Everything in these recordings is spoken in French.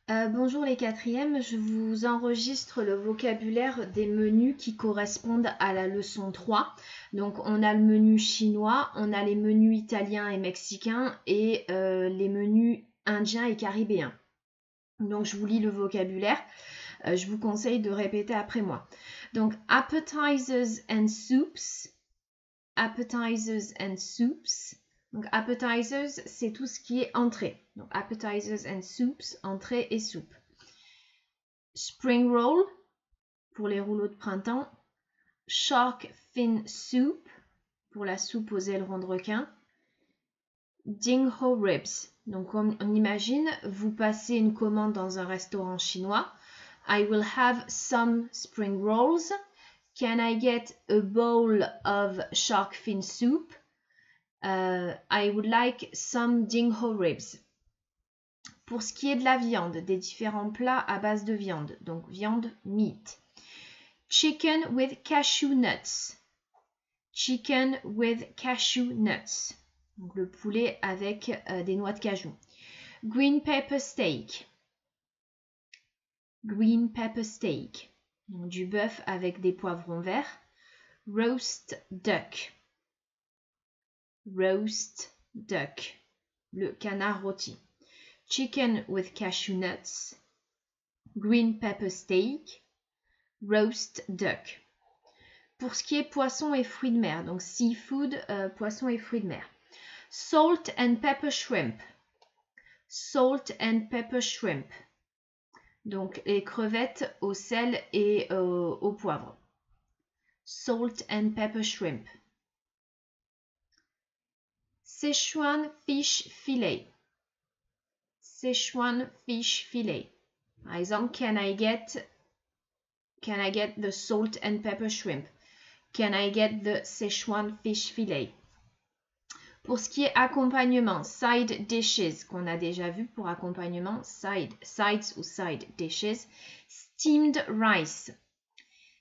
Bonjour les quatrièmes, je vous enregistre le vocabulaire des menus qui correspondent à la leçon 3. Donc on a le menu chinois, on a les menus italiens et mexicains et les menus indiens et caribéens. Donc je vous lis le vocabulaire, je vous conseille de répéter après moi. Donc appetizers and soups, appetizers and soups. Donc appetizers, c'est tout ce qui est entrée. Donc appetizers and soups, entrée et soupe. Spring roll, pour les rouleaux de printemps. Shark fin soup, pour la soupe aux ailerons de requin. Ding ho ribs. Donc on imagine, vous passez une commande dans un restaurant chinois. I will have some spring rolls. Can I get a bowl of shark fin soup? I would like some ding ho ribs. Pour ce qui est de la viande, des différents plats à base de viande, donc viande, meat. Chicken with cashew nuts. Chicken with cashew nuts. Donc le poulet avec des noix de cajou. Green pepper steak. Green pepper steak. Donc du bœuf avec des poivrons verts. Roast duck. Roast duck. Le canard rôti. Chicken with cashew nuts. Green pepper steak. Roast duck. Pour ce qui est poisson et fruits de mer, donc seafood, poisson et fruits de mer. Salt and pepper shrimp. Salt and pepper shrimp. Donc les crevettes au sel et au poivre. Salt and pepper shrimp. Szechuan fish fillet. Szechuan fish fillet. Par exemple, can I get the salt and pepper shrimp? Can I get the Szechuan fish fillet? Pour ce qui est accompagnement, side dishes, qu'on a déjà vu pour accompagnement, sides ou side dishes. Steamed rice.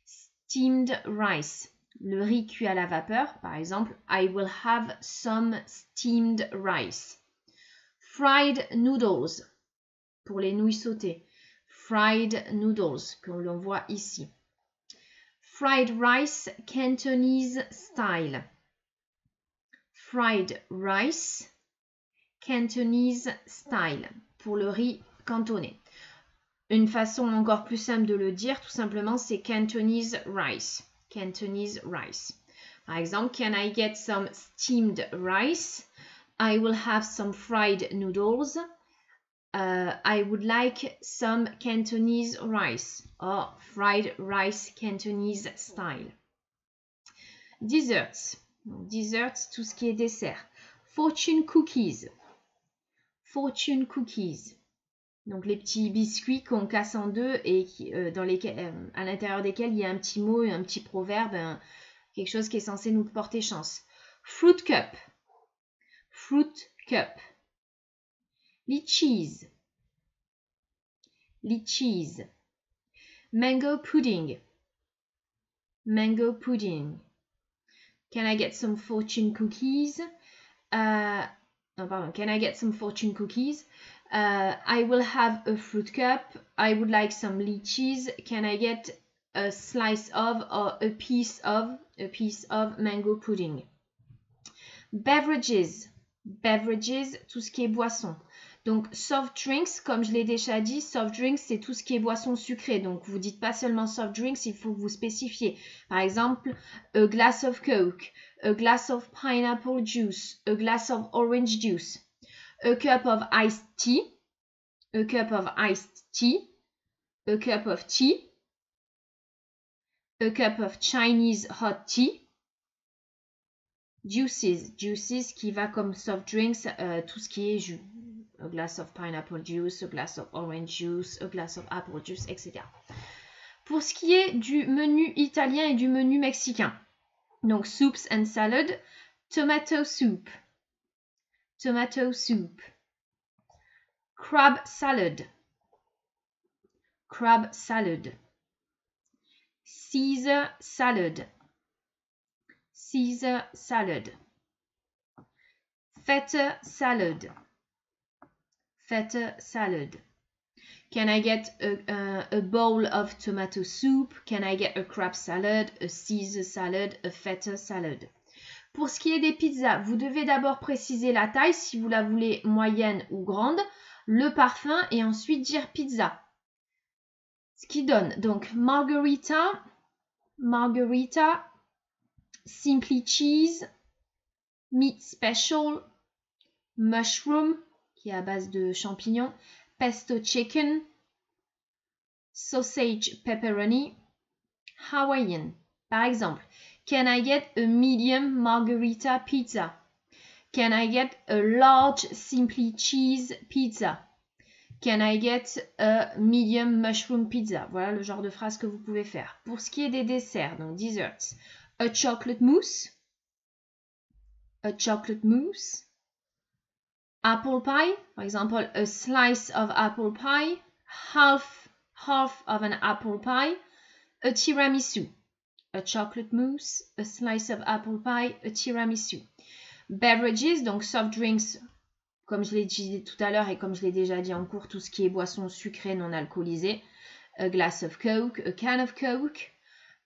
Steamed rice. Le riz cuit à la vapeur, par exemple, I will have some steamed rice. Fried noodles, pour les nouilles sautées. Fried noodles, que l'on voit ici. Fried rice, Cantonese style. Fried rice, Cantonese style, pour le riz cantonais. Une façon encore plus simple de le dire, tout simplement, c'est Cantonese rice. Cantonese rice. Par exemple, can I get some steamed rice? I will have some fried noodles. I would like some Cantonese rice. Or fried rice Cantonese style. Desserts. Desserts, tout ce qui est dessert. Fortune cookies. Fortune cookies. Donc les petits biscuits qu'on casse en deux et qui, à l'intérieur desquels il y a un petit mot, un petit proverbe, quelque chose qui est censé nous porter chance. Fruit cup. Fruit cup. Lychees. Lychees. Mango pudding. Mango pudding. Can I get some fortune cookies? Can I get some fortune cookies? I will have a fruit cup. I would like some lychees. Can I get a slice of or a piece of mango pudding? Beverages. Beverages, tout ce qui est boisson. Donc, soft drinks, comme je l'ai déjà dit, soft drinks, c'est tout ce qui est boisson sucrée. Donc, vous dites pas seulement soft drinks, il faut vous spécifier. Par exemple, a glass of Coke, a glass of pineapple juice, a glass of orange juice, a cup of iced tea, a cup of iced tea, a cup of tea, a cup of Chinese hot tea, juices, juices qui va comme soft drinks, tout ce qui est jus. A glass of pineapple juice, a glass of orange juice, a glass of apple juice, etc. Pour ce qui est du menu italien et du menu mexicain, donc soups and salad, tomato soup, tomato soup, crab salad, crab salad, Caesar salad, Caesar salad, feta salad, feta salad, Can I get a bowl of tomato soup? Can I get a crab salad, a Caesar salad, a feta salad? Pour ce qui est des pizzas, vous devez d'abord préciser la taille, si vous la voulez moyenne ou grande, le parfum et ensuite dire pizza. Ce qui donne donc margarita, simply cheese, meat special, mushroom, qui est à base de champignons, pesto chicken, sausage pepperoni, Hawaiian. Par exemple, can I get a medium margarita pizza? Can I get a large simply cheese pizza? Can I get a medium mushroom pizza? Voilà le genre de phrase que vous pouvez faire. Pour ce qui est des desserts, donc desserts, a chocolate mousse, apple pie, par exemple, a slice of apple pie, half of an apple pie, a tiramisu, a chocolate mousse, a slice of apple pie, a tiramisu. Beverages, donc soft drinks, comme je l'ai dit tout à l'heure et comme je l'ai déjà dit en cours, tout ce qui est boisson sucrée non alcoolisée. A glass of Coke, a can of Coke.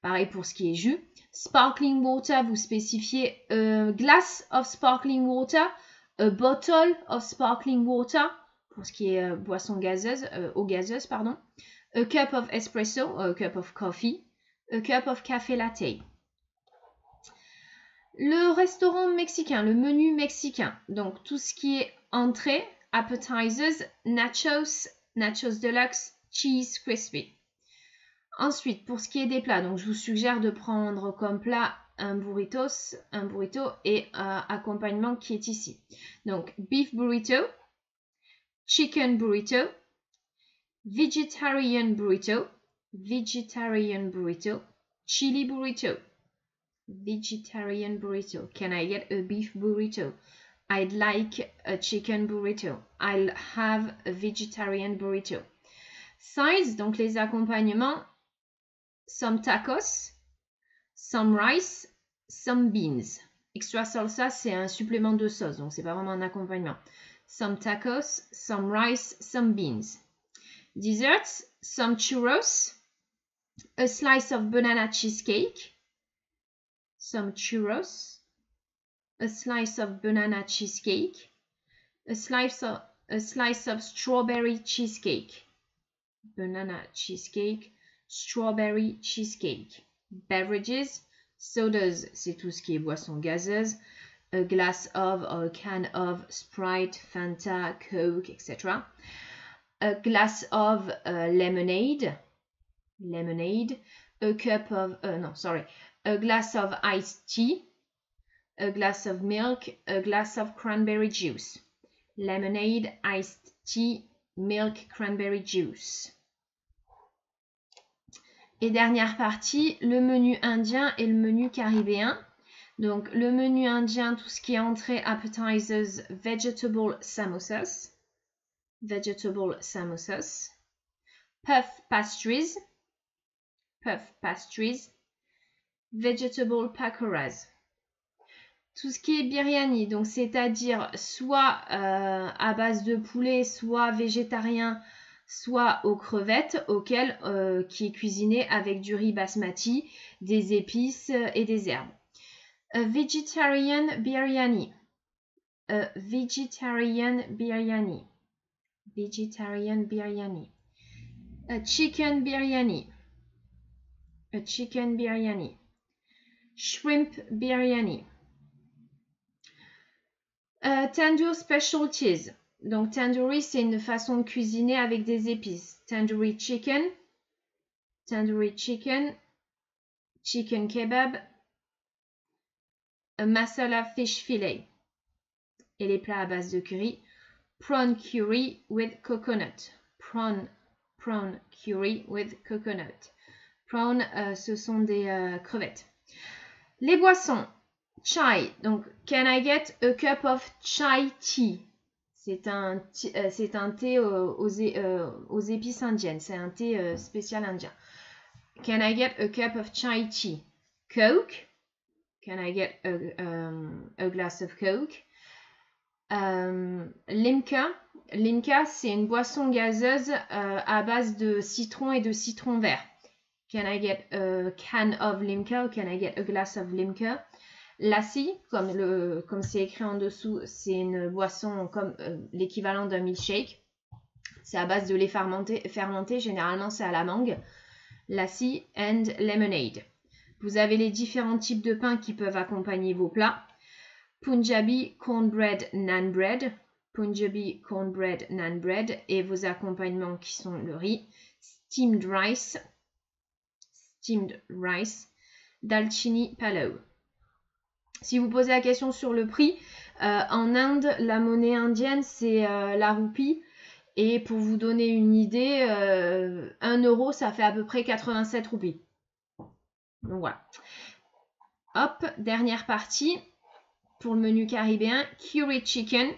Pareil pour ce qui est jus. Sparkling water, vous spécifiez a glass of sparkling water, a bottle of sparkling water, pour ce qui est boisson gazeuse, eau gazeuse, pardon. A cup of espresso, a cup of coffee, a cup of café latte. Le restaurant mexicain, le menu mexicain, donc tout ce qui est entrée, appetizers, nachos deluxe, cheese crispy. Ensuite, pour ce qui est des plats, donc je vous suggère de prendre comme plat un burrito et accompagnement qui est ici. Donc beef burrito, chicken burrito, vegetarian burrito, chili burrito. Vegetarian burrito. Can I get a beef burrito? I'd like a chicken burrito. I'll have a vegetarian burrito. Sides, donc les accompagnements. Some tacos, some rice, some beans. Extra salsa, c'est un supplément de sauce, donc c'est pas vraiment un accompagnement. Some tacos, some rice, some beans. Desserts, some churros, a slice of banana cheesecake. Some churros, a slice of banana cheesecake, a slice of strawberry cheesecake, banana cheesecake, strawberry cheesecake. Beverages, sodas, c'est tout ce qui est boisson gazeuse, a glass of or a can of Sprite, Fanta, Coke, etc. A glass of lemonade, a cup of, a glass of iced tea, a glass of milk, a glass of cranberry juice. Lemonade, iced tea, milk, cranberry juice. Et dernière partie, le menu indien et le menu caribéen. Donc le menu indien, tout ce qui est entrée, appetizers, vegetable samosas, puff pastries, vegetable pakoras. Tout ce qui est biryani, donc c'est-à-dire soit à base de poulet, soit végétarien, soit aux crevettes, qui est cuisiné avec du riz basmati, des épices et des herbes. A vegetarian biryani. A chicken biryani. Shrimp biryani. Tandoor specialties. Donc tandoori, c'est une façon de cuisiner avec des épices. Tandoori chicken, chicken kebab, a masala fish fillet. Et les plats à base de curry. Prawn curry with coconut. Prawn curry with coconut. Prawn, ce sont des crevettes. Les boissons. Chai. Donc, can I get a cup of chai tea? C'est un thé aux épices indiennes. C'est un thé spécial indien. Can I get a cup of chai tea? Coke. Can I get a glass of Coke? Limca. Limca, c'est une boisson gazeuse à base de citron et de citron vert. Can I get a can of Limca or can I get a glass of Limca? Lassi, comme c'est écrit en dessous, c'est une boisson comme l'équivalent d'un milkshake. C'est à base de lait fermenté, généralement c'est à la mangue. Lassi and lemonade. Vous avez les différents types de pain qui peuvent accompagner vos plats. Punjabi cornbread naan bread. Punjabi cornbread naan bread. Et vos accompagnements qui sont le riz. Steamed rice. Dalchini palav. Si vous posez la question sur le prix, en Inde, la monnaie indienne, c'est la roupie. Et pour vous donner une idée, 1 euro, ça fait à peu près 87 roupies. Donc voilà. Hop, dernière partie pour le menu caribéen. Curry chicken.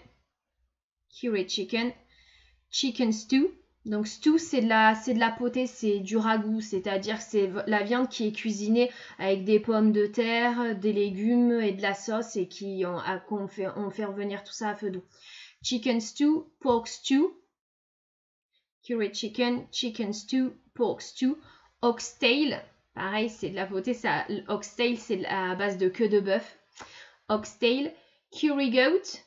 Chicken stew. Donc stew, c'est de la potée, c'est du ragoût, c'est-à-dire que c'est la viande qui est cuisinée avec des pommes de terre, des légumes et de la sauce et on fait revenir tout ça à feu doux. Chicken stew, pork stew. Curry chicken, chicken stew, pork stew, oxtail, pareil, c'est de la potée, oxtail, c'est à base de queue de bœuf. Oxtail, curry goat,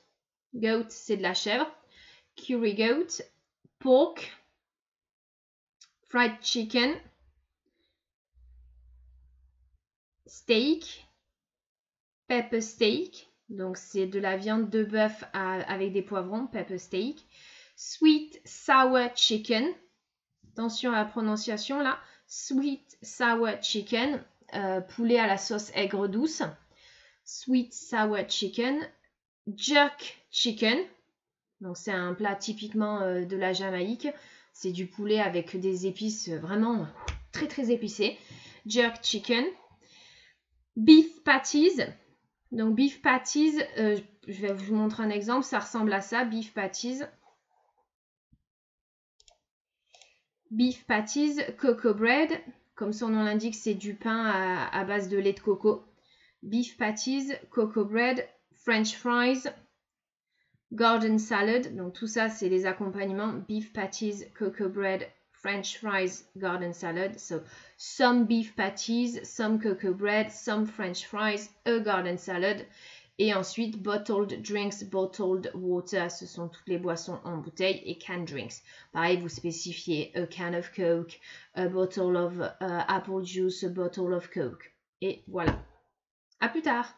goat, c'est de la chèvre. Curry goat, pork, fried chicken, steak, pepper steak, donc c'est de la viande de bœuf avec des poivrons, pepper steak. Sweet sour chicken. Attention à la prononciation là. Sweet sour chicken. Poulet à la sauce aigre douce. Sweet sour chicken. Jerk chicken. Donc c'est un plat typiquement de la Jamaïque. C'est du poulet avec des épices vraiment très très épicées. Jerk chicken. Beef patties. Donc beef patties, je vais vous montrer un exemple. Ça ressemble à ça. Beef patties. Beef patties, cocoa bread, comme son nom l'indique, c'est du pain à base de lait de coco. Beef patties, cocoa bread, French fries, garden salad. Donc tout ça, c'est les accompagnements. Beef patties, cocoa bread, French fries, garden salad. So some beef patties, some cocoa bread, some French fries, a garden salad. Et ensuite, bottled drinks, bottled water, ce sont toutes les boissons en bouteille, et canned drinks. Pareil, vous spécifiez a can of Coke, a bottle of apple juice, a bottle of Coke. Et voilà. À plus tard!